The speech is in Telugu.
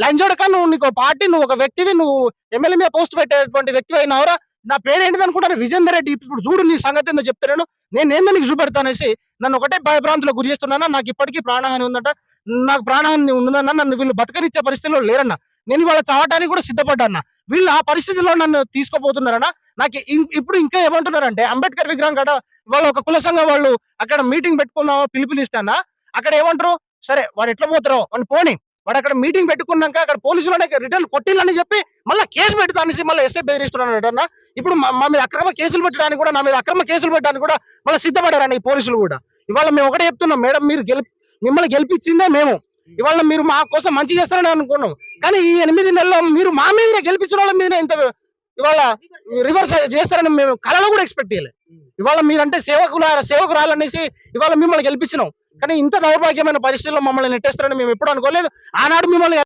లంజోడక నువ్వు నీకు పార్టీ, నువ్వు ఒక వ్యక్తివి, నువ్వు ఎమ్మెల్యే మీద పోస్ట్ పెట్టేటువంటి వ్యక్తి అయినావురా. నా పేరు ఏంటిది అనుకుంటాను, విజేందర్ రెడ్డి. ఇప్పుడు చూడు నీ సంగతి ఏందో చెప్తాను, నేను ఏందో నీకు చూపెడతానేసి నన్ను ఒకటే భయభ్రాంతిలో గురి చేస్తున్నానా. నాకు ఇప్పటికీ ప్రాణహాని ఉందట, నాకు ప్రాణహాని ఉందన్న, నన్ను వీళ్ళు బతకనిచ్చే పరిస్థితిలో లేరన్నా. నేను ఇవాళ చావటానికి కూడా సిద్ధపడ్డా. వీళ్ళు ఆ పరిస్థితిలో నన్ను తీసుకోపోతున్నారన్నా. నాకు ఇప్పుడు ఇంకా ఏమంటున్నారంటే, అంబేద్కర్ విగ్రహం కాడ వాళ్ళు ఒక కుల సంఘం వాళ్ళు అక్కడ మీటింగ్ పెట్టుకుందాం పిలుపునిస్తానా, అక్కడ ఏమంటారు, సరే వాడు ఎట్లా పోతారో అని పోని, వాడు అక్కడ మీటింగ్ పెట్టుకున్నాక అక్కడ పోలీసులు రిటర్న్ కొట్టిల్లని చెప్పి మళ్ళీ కేసు పెడతా అనేసి మళ్ళీ ఎస్ఐ బెదిరిస్తున్నాడు. ఇప్పుడు మా మీద అక్రమ కేసులు పెట్టడానికి కూడా, నా మీద అక్రమ కేసులు పెట్టడానికి కూడా మళ్ళీ సిద్ధపడారని ఈ పోలీసులు కూడా. ఇవాళ మేము ఒకటే చెప్తున్నాం, మేడం మీరు మిమ్మల్ని గెలిపించిందే మేము, ఇవాళ మీరు మా కోసం మంచి చేస్తారని అనుకున్నాం. కానీ ఈ 8 నెలల్లో మీరు మా మీద గెలిపించిన వాళ్ళ మీద ఇంత ఇవాళ రివర్స్ చేస్తారని మేము కళలో కూడా ఎక్స్పెక్ట్ చేయలేదు. ఇవాళ మీరంటే సేవకురాలనేసి ఇవాళ మిమ్మల్ని గెలిపించినాం, కానీ ఇంత దౌర్భాగ్యమైన పరిస్థితుల్లో మమ్మల్ని నెట్టేస్తారని మేము ఎప్పుడు అనుకోలేదు. ఆనాడు మిమ్మల్ని